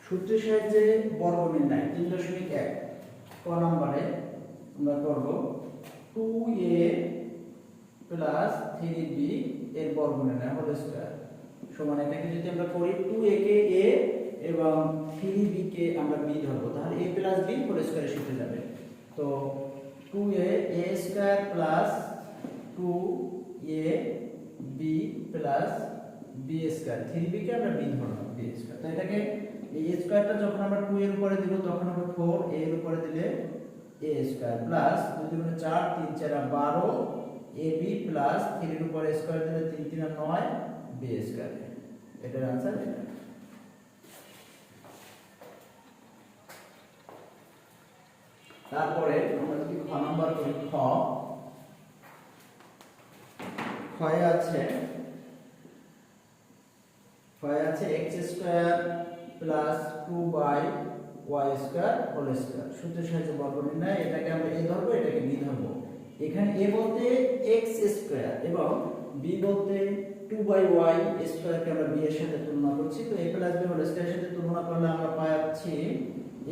সূত্রের সাহায্যে বর্গ নির্ণয় 3.1 ক নম্বরে আমরা করব 2a প্লাস 3b এর বর্গ নির্ণয় হোল স্কয়ার সমান এটাকে যদি আমরা করি 2a কে a এবং 3b কে আমরা b ধরব তাহলে a প্লাস b হোল স্কয়ারের সূত্রে যাবে। তো 2a a square plus 2a b plus b square 3b কে আমরা b ধরব b স্কয়ার। তো এটাকে এই স্কয়ারটা যখন আমরা 2 এর উপরে দিব তখন হবে 4 a এর উপরে দিলে a স্কয়ার প্লাস 2 দুগুণে 4 3 4 12 ab প্লাস 3 এর উপরে স্কয়ার দিলে 3 3 9 b স্কয়ার। এটার आंसर এটা। তারপরে আমরা যদি খ নাম্বার করি খয়ে আছে x square plus 2y square whole square সূত্রের সাহায্যে বর্গ নির্ণয়। এটাকে আমরা a ধরব এটাকে b ধরব। এখানে a বলতে x স্কয়ার এবং b বলতে 2y স্কয়ার কে আমরা b এর সাথে তুলনা করছি। তো a প্লাস b হোল স্কয়ারের সাথে তুলনা করলে আমরা পাচ্ছি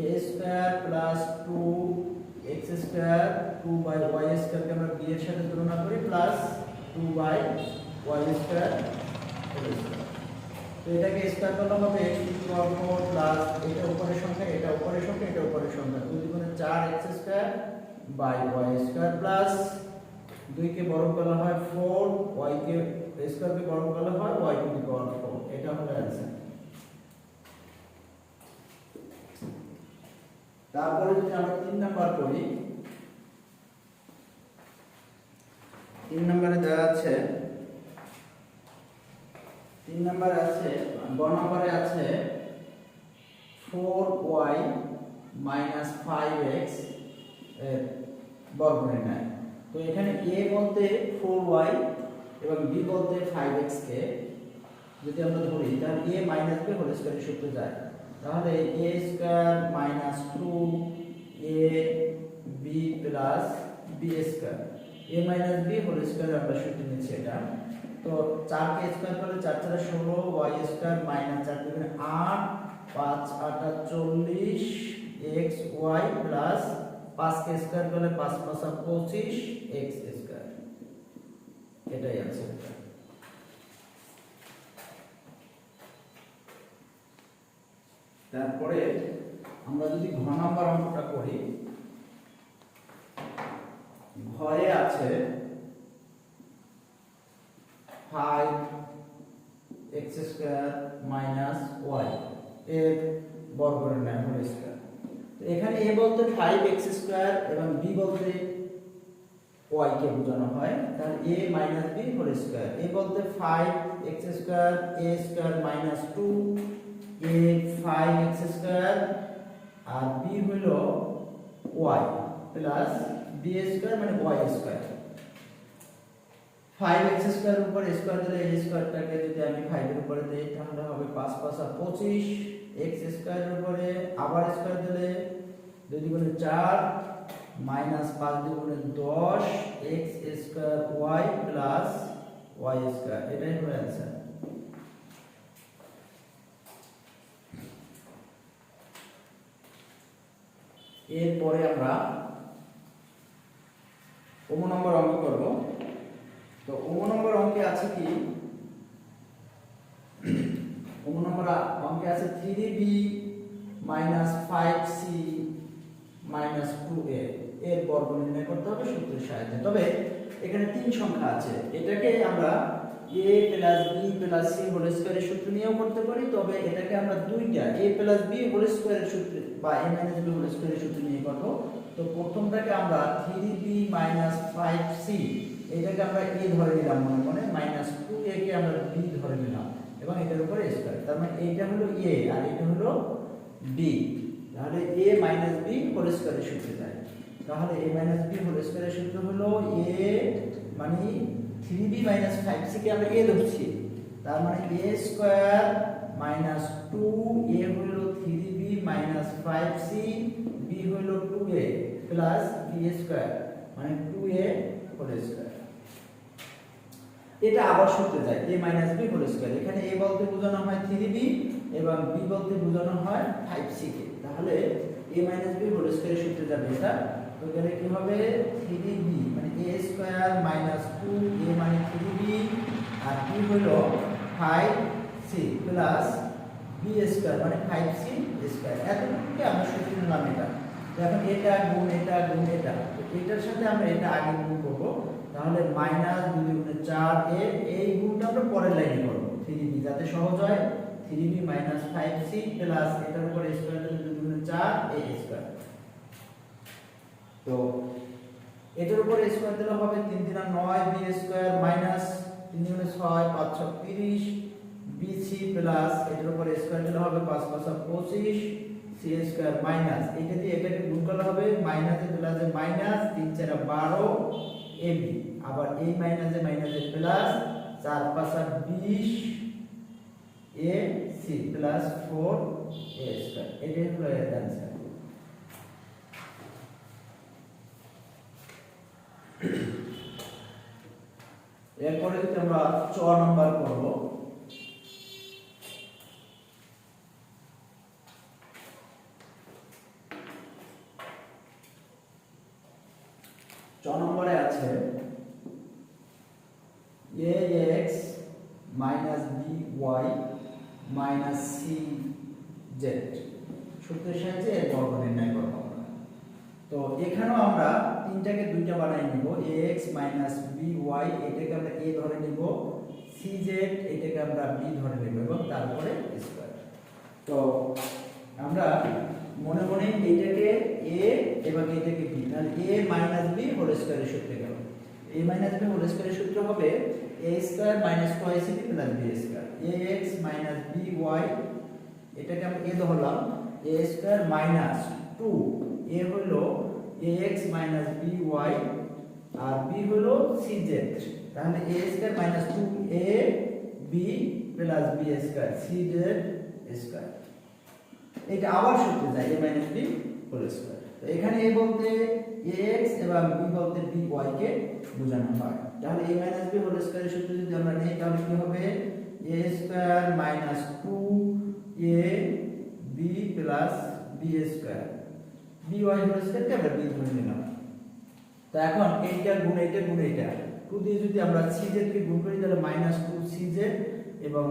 a square plus 2x square 2y square কে আমরা b এর সাথে তুলনা করি plus 2y square whole square. তো এটাকে স্কয়ার করলে হবে x to the power 4 plus এটা উপরের সংখ্যা এটা উপরের সংখ্যা এটা উপরের সংখ্যা 2 দুগুণে 4x square by y square plus 2 কে বর্গ করা হয় 4 y কে স্কয়ার কে বর্গ করা হয় y টু দি পাওয়ার 4 এটা হলো आंसर। তারপরে যদি আমরা 3 নাম্বার করি 3 নম্বরে দেওয়া আছে 3 নম্বরে আছে গ নম্বরে আছে 4y 5x এর বর্গ নির্ণয়। তো এখানে a বলতে 4y এবং b বলতে 5x কে যদি আমরা ধরি তাহলে a b হোল স্কয়ারের সূত্রে যায়। তাহলে a square minus 2ab plus b square a b whole square আমরা সূত্র নিচ্ছি এটা। তো 4 কে স্কয়ার করলে 4 4 16 y স্কয়ার মাইনাস 4 দুগুণে 8 5 8 40 x y প্লাস 5 কে স্কয়ার করলে 5 5 25 x স্কয়ার। এটাই आंसर। তারপরে আমরা যদি ঘ নাম্বার অঙ্কটা করি ঘরে আছে 5x স্কয়ার মাইনাস y এর বর্গ নির্ণয় হোল স্কয়ার। তো এখানে a বলতে 5x স্কয়ার এবং b বলতে y কে বোঝানো হয় তাহলে a b whole square. a বলতে 5x square a square minus 2 a 5x square আর b হলো y প্লাস b স্কয়ার মানে y স্কয়ার। 5x স্কয়ার এর উপর স্কয়ার দিলে a স্কয়ারটাকে যদি আমি 5 এর উপরে দেই তাহলে হবে 5 5 25 x স্কয়ার এর উপরে আবার স্কয়ার দিলে 2 দুগুণে 4 মাইনাস 5 দুগুণে 10 x square y plus y square. এটাই হলো आंसर। এরপরে আমরা ওম নম্বর অঙ্ক করব। তো ওম নম্বর অঙ্কে আছে কি ওম নম্বর অঙ্কে আছে 3b 5c 2a এর বর্গ নির্ণয় করতে হবে সূত্রের সাহায্যে। তবে এখানে 3 সংখ্যা আছে এটাকে আমরা a b c হোল স্কয়ারের সূত্র নিয়েও করতে পারি। তবে এটাকে আমরা দুইটা a b হোল স্কয়ারের সূত্র বা a b হোল স্কয়ারের সূত্র নিয়ে করব। তো প্রথমটাকে আমরা 3b 5c এটাকে আমরা a ধরে নিলাম মনে মনে -2a কে আমরা b ধরে নিলাম এবং এটার উপরে স্কয়ার। তার মানে এইটা হলো a আর এটা হলো b। তাহলে a b হোল স্কয়ারের সূত্রে যায়। তাহলে a b হোল স্কয়ারের সূত্র হলো a মানে 3b 5c কে আমরা a ধরছি তার মানে a স্কয়ার - 2a হলো 3b 5c b হলো 2a প্লাস b স্কয়ার মানে 2a হোল স্কয়ার। এটা আবার সূত্রে যায় a b হোল স্কয়ার। এখানে a বলতে বোঝানো হয় 3b এবং b বলতে বোঝানো হয় 5c কে। তাহলে a - b হোল স্কয়ারের সূত্রে যাবে এটা। তো এখানে কি হবে 3b মানে a স্কয়ার মাইনাস 2a মানে 3b আর b হলো 5c প্লাস b স্কয়ার মানে 5c স্কয়ার। এতটুকুকে আমরা সূত্রে নিলাম এটা। এখন এটা গুণ এটা গুণ এটা, তো এটার সাথে আমরা এটা আগে গুণ করব। তাহলে মাইনাস 2 গুণে 4a, এই গুণটা আমরা পরের লাইনে করব 3b যাতে সহজ হয়। 3b মাইনাস 5c প্লাস এটার উপর স্কয়ার দিলে 2 গুণে 4a স্কয়ার। তো এটার উপর স্কয়ার দিলে হবে 3 3 9 b স্কয়ার মাইনাস 3 গুণে 6 5 6 30 bc প্লাস এটার উপর স্কয়ার দিলে হবে 5 5 25 c স্কয়ার মাইনাস এটা দিয়ে এটাকে গুণ করলে হবে মাইনাসে প্লাসে মাইনাস 3 4 12 ab, আবার এই মাইনাসে মাইনাসে plus 4 5 20 ac plus 4a square. এটাই হলো এর অ্যানসার। এরপরে যদি আমরা 4 নাম্বার করব, নম্বরে আছে ax minus by minus cz সূত্রের সাহায্যে এর বর্গ নির্ণয় করব আমরা। তো এখানেও আমরা তিনটাকে দুইটা বানাই নিব। ax minus by এটাকে আমরা a ধরে নিব, cz এটাকে আমরা b ধরে নিব এবং তারপরে স্কয়ার। তো আমরা মনে মনে এটাকে a এবং এটাকে b, তাহলে a minus b হোল স্কয়ারের সূত্রে গেল। a minus b হোল স্কয়ারের সূত্র হবে a square minus 2ac plus b square. ax minus by এটাকে আমরা a ধরলাম, a স্কয়ার minus 2 a হলো ax minus by আর b হলো cz। তাহলে a square minus 2ab plus b square cz square. এটা আবার সূত্রে যায় a minus b whole square. তো এখানে a বলতে ax এবং b বলতে by কে বোঝানো হয়। তাহলে a minus b হোল স্কয়ারের সূত্র যদি আমরা নেই তাহলে কি হবে a square minus 2ab plus b square by whole স্কয়ারকে আমরা b ধরে নিলাম। তো এখন এইটা গুণ এইটা গুণ এইটা 2 দিয়ে যদি আমরা cz কে গুণ করি তাহলে -2cz এবং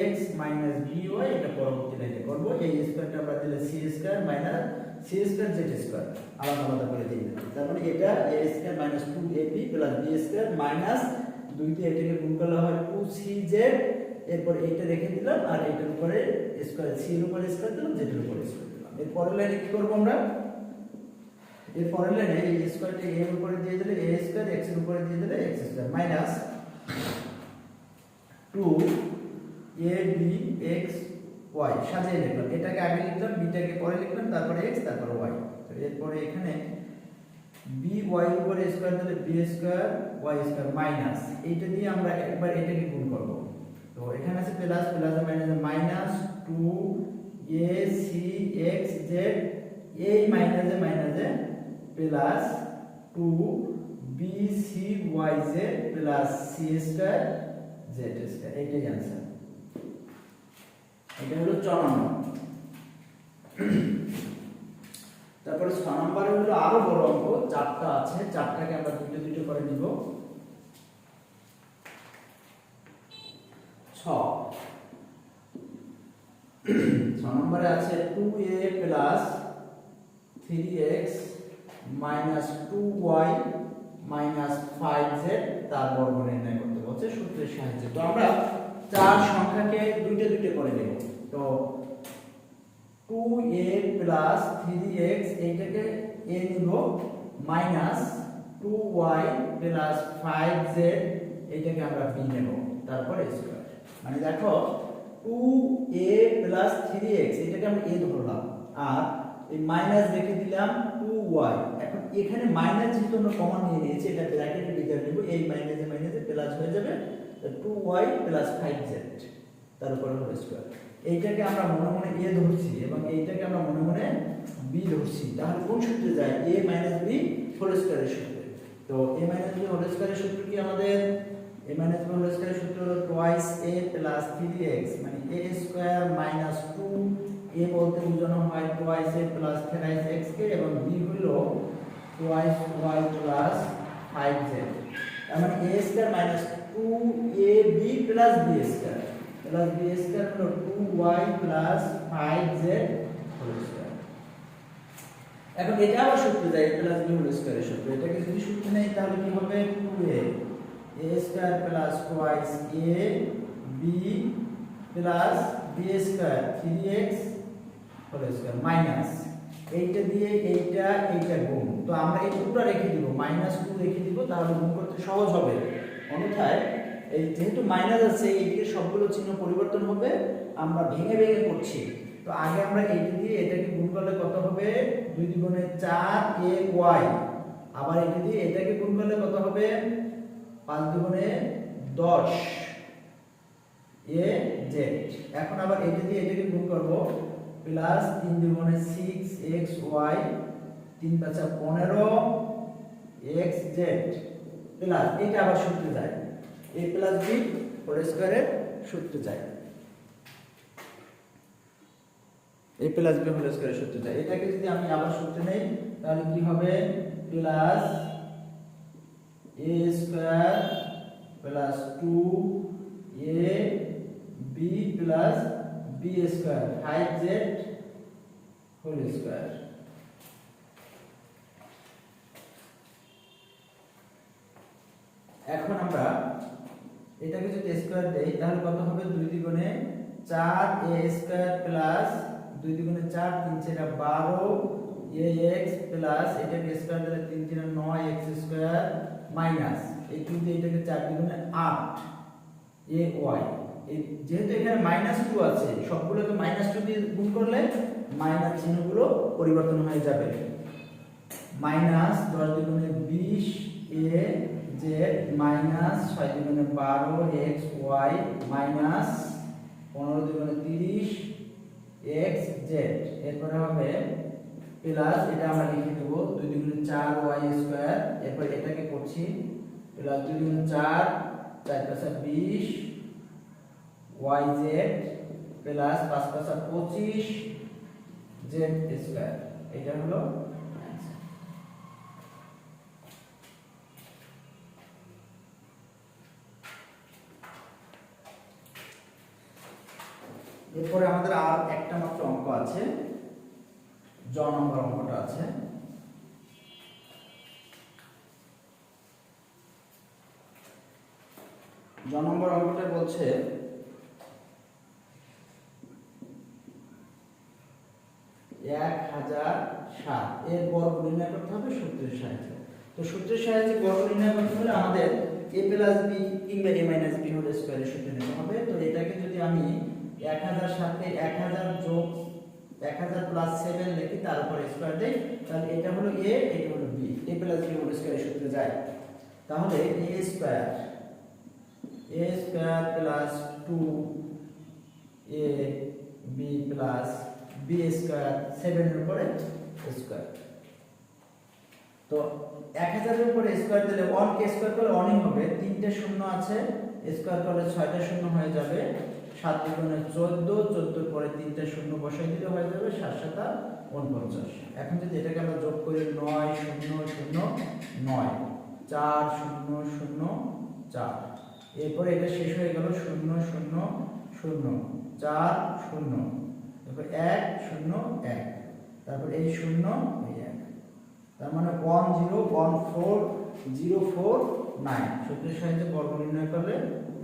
ax minus by এটা পরবর্তী লাইনে করব। এই স্কয়ারটা আমরা দিলে c square minus c square z square আলাদা আলাদা করে দিয়ে দিলাম। তারপরে এটা a square minus 2ab plus b square minus 2 দিয়ে এটাকে গুণ করলে হয় 2cz, এরপর এটা রেখে দিলাম আর এটার উপরে স্কয়ার c এর উপরে স্কয়ার দিলাম, z এর উপরে স্কয়ার দিলাম। এর পরের লাইনে কি করব আমরা, এর পরের লাইনে এই স্কয়ারটা a এর উপরে দিয়ে দিলে a স্কয়ার, x এর উপরে দিয়ে দিলে x স্কয়ার মাইনাস 2abxy সাজিয়ে লিখলাম। এটাকে আগে লিখলাম, b টাকে পরে লিখলাম, তারপরে x তারপরে y। তো এরপরে এখানে by এর উপরে স্কয়ার দিলে b square y square minus এইটা দিয়ে আমরা একবার এটাকে গুণ করব। তো এখানে আছে plus plus minus minus 2acxz এই মাইনাসে মাইনাসে plus 2bcyz plus c square z square. এইটাই आंसर। এটা হলো 4 নম্বর। তারপরে 6 নম্বরে হলো আরো বড় অঙ্ক, চারটা আছে, চারটাকে আমরা দুটো দুটো করে নিব। 6 নম্বরে আছে 2a plus 3x minus 2y minus 5z তার বর্গ নির্ণয় করতে বলছে সূত্রের সাহায্যে। তো আমরা চার সংখ্যাকে দুইটা দুইটা করে নেব। তো 2a প্লাস 3x এইটাকে a নিব মাইনাস 2y প্লাস 5z এইটাকে আমরা b নেব, তারপর স্কয়ার। মানে দেখো 2a প্লাস 3x এটাকে আমরা a ধরলাম আর এই মাইনাস রেখে দিলাম 2y। এখন এখানে মাইনাস যেহেতু আমরা কমন নিয়ে নিয়েছি এটা ব্র্যাকেটের ভিতরে নেব, এই মাইনাসে মাইনাসে প্লাস হয়ে যাবে 2y প্লাস 5z তার উপর হোল স্কয়ার। এইটাকে আমরা মনে মনে a ধরছি এবং এইটাকে আমরা মনে মনে b ধরছি। তাহলে কোন সূত্রে যায়, a b হোল স্কয়ারের সূত্রে। তো a b হোল স্কয়ারের সূত্র কি আমাদের a minus b whole square সূত্র হলো টুয়াইস a প্লাস 3x মানে a স্কয়ার মাইনাস 2 a বলতে বোঝানো হয় twice a plus thrice x কে এবং b হলো টুয়াইস y প্লাস 5z তার মানে a square minus 2ab plus b square plus b square হলো 2y plus 5z whole square. এখন এটা আবার সূত্র যায় প্লাস b হোল স্কয়ারের সূত্র, এটাকে যদি সূত্র নেই তাহলে কি হবে 2a square plus twice a b plus b square 3x whole square minus এইটা দিয়ে এইটা গুণ, তো আমরা এই 2টা রেখে দিব মাইনাস 2 রেখে দিব তাহলে গুণ করতে সহজ হবে। অন্যথায় এই যেহেতু মাইনাস আছে এইদিকে সবগুলো চিহ্ন পরিবর্তন হবে, আমরা ভেঙে ভেঙে করছি। তো আগে আমরা এইটা দিয়ে এটাকে গুণ করলে কত হবে 2 দ্বিগুণে 4ay, আবার এইটা দিয়ে এটাকে গুণ করলে কত হবে 5 দ্বিগুণে 10 az। এখন আবার এইটা দিয়ে এটাকে গুণ করব প্লাস 3 দ্বিগুণে 6xy 3 5 15xz প্লাস এটা আবার সূত্রে যায় a প্লাস b হোল স্কয়ারের সূত্রে যায়, a প্লাস b হোল স্কয়ারের সূত্রে যায়। এটাকে যদি আমি আবার সূত্রে নেই তাহলে কি হবে plus a square plus 2ab plus b square 5z whole square. এখন আমরা এটাকে যদি স্কয়ার দেই তাহলে কত হবে 2 দ্বিগুণে 4a square plus 2 দ্বিগুণে 4 3 4 12ax plus এটাকে স্কয়ার দিলে 3 3 9x স্কয়ার মাইনাস এই কিন্তু এটাকে 4 দ্বিগুণে 8ay। এই যেহেতু এখানে -2 আছে সবগুলোকে -2 দিয়ে গুণ করলে মাইনাস চিহ্নগুলো পরিবর্তন হয়ে যাবে। Minus 10 দ্বিগুণে 20az minus 6 দ্বিগুণে 12xy minus 15 দ্বিগুণে 30xz, এরপরে হবে প্লাস এটা আমরা লিখে দেব 2 দ্বিগুণে 4y স্কয়ার, এরপর এটাকে করছি plus 2 দ্বিগুণে 4 4 5 20 yz plus 5 5 25 z square. এটা হলো এরপরে আমাদের আর একটা মাত্র অঙ্ক আছে, জ নম্বর অঙ্কটা আছে। জ নম্বর অঙ্কটা বলছে 1007 এর বর্গ নির্ণয় করতে হবে সূত্রের সাহায্যে। তো সূত্রের সাহায্যে বর্গ নির্ণয় করতে হলে আমাদের a প্লাস b কিংবা a মাইনাস b হোল স্কয়ারের সূত্র নিতে হবে। তো এটাকে যদি আমি 1007 কে 1000 যোগ 1000 প্লাস 7 লিখি তার উপর স্কয়ার দেই তাহলে এটা হলো a এটা হলো b, a plus b whole স্কয়ারের সূত্রে যায়। তাহলে a square plus 2ab plus b square 7 এর উপরে স্কয়ার। তো 1000 এর উপরে স্কয়ার দিলে 1 কে স্কয়ার করলে 1 ই হবে, তিনটে শূন্য আছে স্কয়ার করলে 6টা শূন্য হয়ে যাবে, 7 দ্বিগুণে 14 14 এর পরে তিনটে শূন্য বসাই দিলে হয়ে যাবে 7 7 49। এখন যদি এটাকে আমরা যোগ করি 9 0 0 9 4 0 0 4, এরপর এটা শেষ হয়ে গেল 0 0 0 4 0, তারপর 1 0 1, তারপর এই 0 এই 1, তার মানে 1 0 1 4 0 4 9 সূত্রের সাহায্যে বর্গ নির্ণয় করলে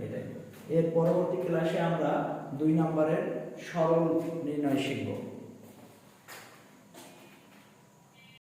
এটাই। এর পরবর্তী ক্লাসে আমরা 2 নম্বরের সরল নির্ণয় শিখব।